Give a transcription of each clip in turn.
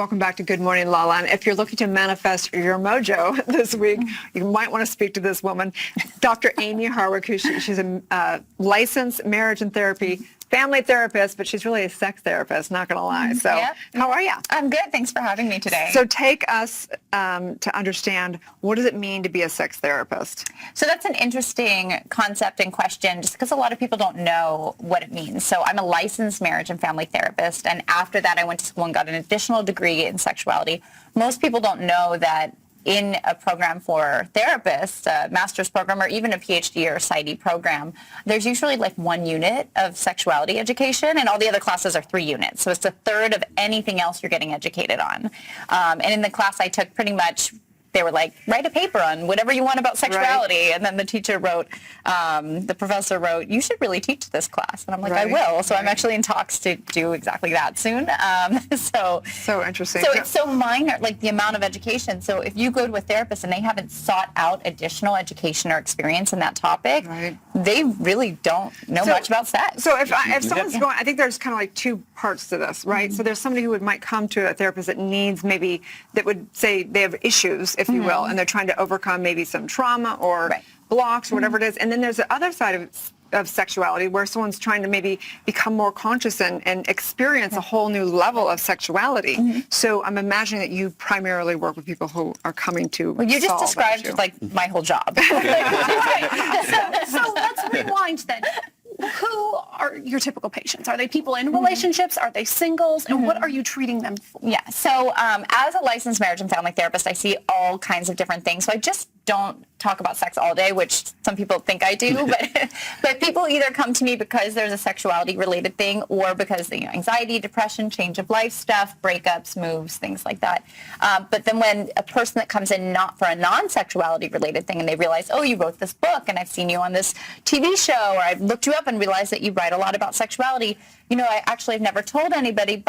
welcome back to Good Morning Lala. And if you're looking to manifest your mojo this week, you might want to speak to this woman, Dr. Amie Harwick, she's a licensed marriage and therapy family therapist, but she's really a sex therapist, not going to lie. So how are you? I'm good. Thanks for having me today. So take us to understand, what does it mean to be a sex therapist? So that's an interesting concept and question, just because a lot of people don't know what it means. So I'm a licensed marriage and family therapist, and after that I went to school and got an additional degree in sexuality. Most people don't know that in a program for therapists, a master's program, or even a PhD or PsyD program, there's usually like 1 unit of sexuality education, and all the other classes are 3 units. So it's a third of anything else you're getting educated on. And in the class I took, pretty much, they were like, write a paper on whatever you want about sexuality. Right. And then the teacher wrote, the professor wrote, you should really teach this class. And I'm like, I will. So I'm actually in talks to do exactly that soon. So interesting. So it's so minor, like the amount of education. So if you go to a therapist and they haven't sought out additional education or experience in that topic, they really don't know much about sex. So if someone's going, I think there's kind of like 2 parts to this, right? So there's somebody who might come to a therapist that needs that would say they have issues, if you will, and they're trying to overcome maybe some trauma or blocks or whatever it is. And then there's the other side of sexuality where someone's trying to maybe become more conscious and experience a whole new level of sexuality. So I'm imagining that you primarily work with people who are coming to you just described like my whole job. So let's rewind then. Who are your typical patients? Are they people in relationships? Are they singles? And what are you treating them for? Yeah, so as a licensed marriage and family therapist, I see all kinds of different things. So I just don't talk about sex all day, which some people think I do, but people either come to me because there's a sexuality related thing, or because anxiety, depression, change of life stuff, breakups, moves, things like that. But then when a person that comes in not for a non-sexuality related thing, and they realize, oh, you wrote this book, and I've seen you on this TV show, or I've looked you up and realized that you write a lot about sexuality, I actually have never told anybody,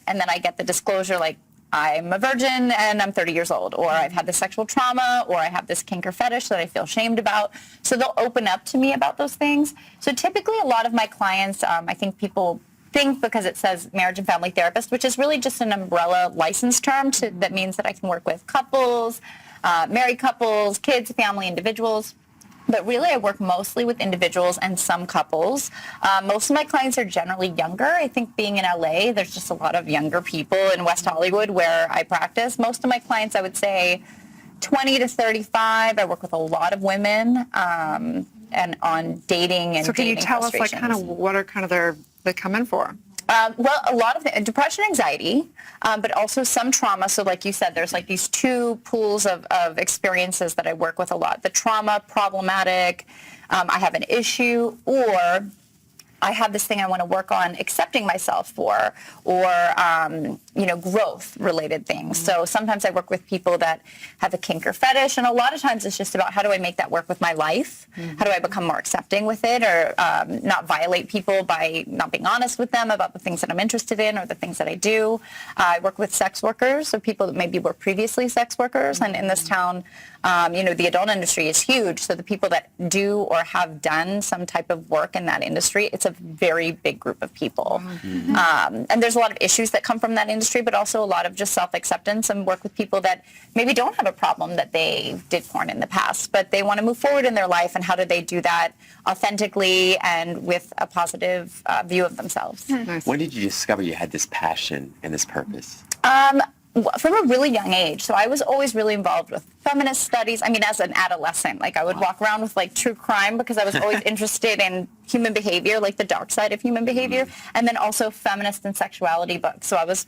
and then I get the disclosure like, I'm a virgin and I'm 30 years old, or I've had this sexual trauma, or I have this kink or fetish that I feel shamed about. So they'll open up to me about those things. So typically a lot of my clients, I think people think because it says marriage and family therapist, which is really just an umbrella license term that means that I can work with couples, married couples, kids, family, individuals. But really, I work mostly with individuals and some couples. Most of my clients are generally younger. I think being in LA, there's just a lot of younger people in West Hollywood where I practice. Most of my clients, I would say 20 to 35. I work with a lot of women and on dating and So can you tell us like kind of what are they come in for? Well, a lot of depression, anxiety, but also some trauma. So like you said, there's like these 2 pools of experiences that I work with a lot. The trauma, problematic, I have an issue, or I have this thing I want to work on accepting myself for, or, growth-related things. So sometimes I work with people that have a kink or fetish, and a lot of times it's just about how do I make that work with my life? How do I become more accepting with it, or not violate people by not being honest with them about the things that I'm interested in or the things that I do. I work with sex workers, so people that maybe were previously sex workers, and in this town, the adult industry is huge, so the people that do or have done some type of work in that industry, it's a very big group of people. And there's a lot of issues that come from that industry, but also a lot of just self-acceptance, and work with people that maybe don't have a problem that they did porn in the past, but they want to move forward in their life, and how do they do that authentically and with a positive view of themselves. Nice. When did you discover you had this passion and this purpose? From a really young age. So I was always really involved with feminist studies. I mean, as an adolescent, like I would walk around with like true crime because I was always interested in human behavior, like the dark side of human behavior, and then also feminist and sexuality books. So I was,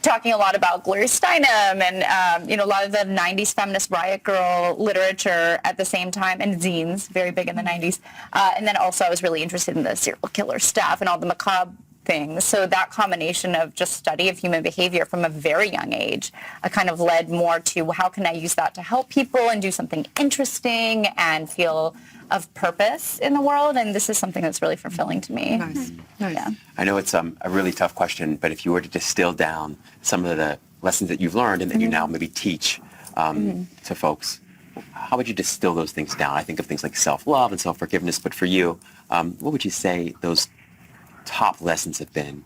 talking a lot about Gloria Steinem and, a lot of the 90s feminist riot girl literature at the same time, and zines, very big in the 90s. And then also I was really interested in the serial killer stuff and all the macabre things. So that combination of just study of human behavior from a very young age kind of led more to how can I use that to help people and do something interesting and feel of purpose in the world. And this is something that's really fulfilling to me. Nice. Nice. Yeah. I know it's a really tough question, but if you were to distill down some of the lessons that you've learned and that you now maybe teach to folks, how would you distill those things down? I think of things like self-love and self-forgiveness, but for you, what would you say those top lessons have been?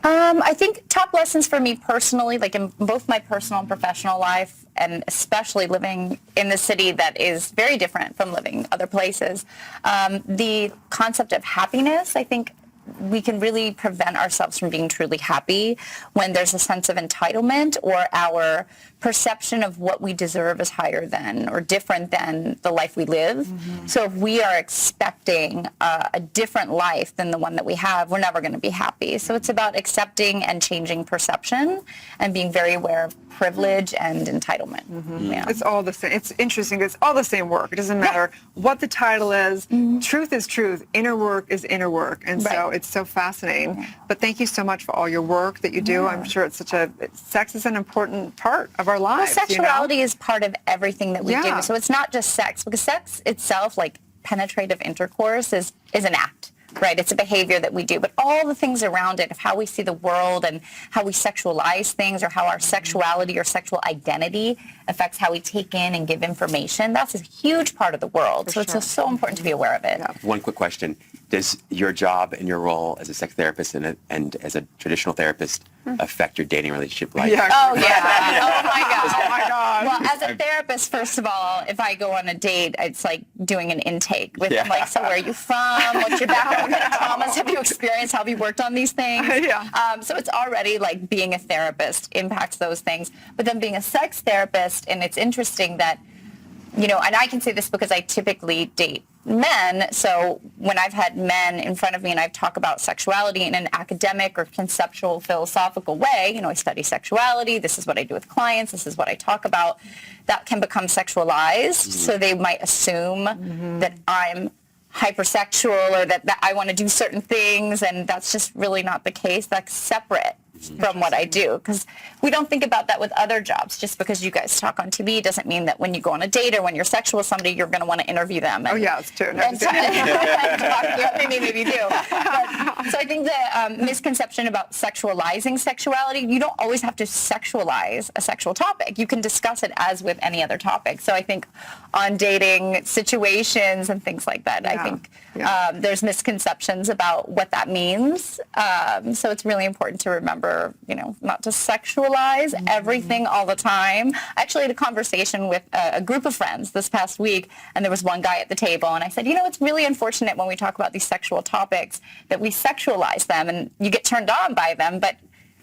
I think top lessons for me personally, like in both my personal and professional life, and especially living in the city that is very different from living other places, the concept of happiness, I think we can really prevent ourselves from being truly happy when there's a sense of entitlement, or our perception of what we deserve is higher than or different than the life we live. So if we are expecting a different life than the one that we have, we're never going to be happy. So it's about accepting and changing perception and being very aware of privilege and entitlement. Yeah. It's all the same. It's interesting. It's all the same work. It doesn't matter what the title is. Truth is truth. Inner work is inner work. And so it's so fascinating. But thank you so much for all your work that you do. I'm sure it's sex is an important part of our lives. Well, sexuality is part of everything that we Yeah. do. So it's not just sex, because sex itself, like penetrative intercourse, is an act. Right, it's a behavior that we do, but all the things around it, of how we see the world and how we sexualize things, or how our sexuality or sexual identity affects how we take in and give information, that's a huge part of the world. So it's just so important to be aware of it. One quick question. Does your job and your role as a sex therapist and as a traditional therapist affect your dating relationship life? Yeah. Oh, yeah. Oh, my God. Oh, my God. Well, as a therapist, first of all, if I go on a date, it's like doing an intake with like, so where are you from? What's your background? What kind of traumas have you experienced? How have you worked on these things? So it's already like being a therapist impacts those things. But then being a sex therapist, and it's interesting that, you know, and I can say this because I typically date men. So when I've had men in front of me and I've talked about sexuality in an academic or conceptual philosophical way, you know, I study sexuality, this is what I do with clients, this is what I talk about, that can become sexualized. So they might assume that I'm hypersexual, or that I want to do certain things, and that's just really not the case. That's separate from what I do, because we don't think about that with other jobs. Just because you guys talk on TV doesn't mean that when you go on a date or when you're sexual with somebody, you're going to want to interview them. And, it's true. and talk, maybe do. But, so I think the misconception about sexualizing sexuality, you don't always have to sexualize a sexual topic. You can discuss it as with any other topic. So I think on dating situations and things like that, I think there's misconceptions about what that means. So it's really important to remember, you know, not to sexualize everything all the time. I actually had a conversation with a group of friends this past week, and there was one guy at the table, and I said, you know, it's really unfortunate when we talk about these sexual topics that we sexualize them and you get turned on by them, but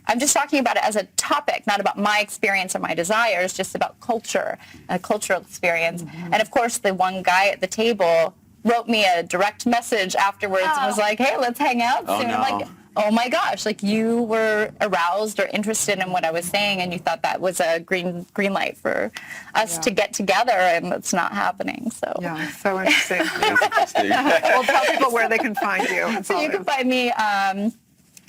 I'm just talking about it as a topic, not about my experience or my desires, just about culture, a cultural experience. And of course, the one guy at the table wrote me a direct message afterwards and was like, hey, let's hang out soon. I'm like, oh my gosh, like you were aroused or interested in what I was saying, and you thought that was a green light for us to get together, and it's not happening. So it's so interesting. Well, tell people where they can find you. So you can find me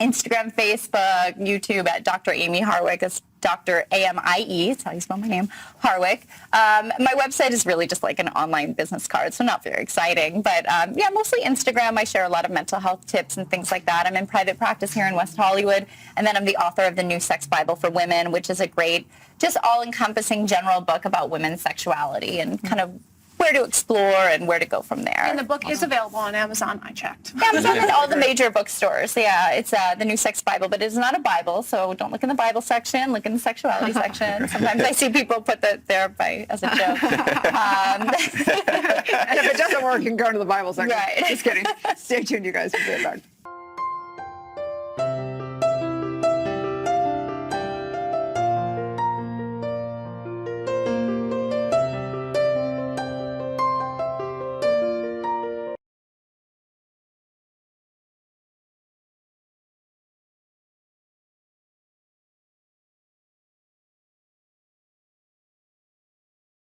Instagram, Facebook, YouTube at Dr. Amie Harwick. It's Dr. A-M-I-E, that's how you spell my name, Harwick. My website is really just like an online business card, so not very exciting. But mostly Instagram. I share a lot of mental health tips and things like that. I'm in private practice here in West Hollywood. And then I'm the author of the New Sex Bible for Women, which is a great, just all-encompassing general book about women's sexuality and kind of where to explore and where to go from there. And the book is available on Amazon, I checked. Amazon and all the major bookstores. Yeah, it's the New Sex Bible, but it's not a Bible, so don't look in the Bible section, look in the sexuality section. Sometimes I see people put that there as a joke. And if it doesn't work, you can go to the Bible section. Right. Just kidding. Stay tuned, you guys. We'll be right back.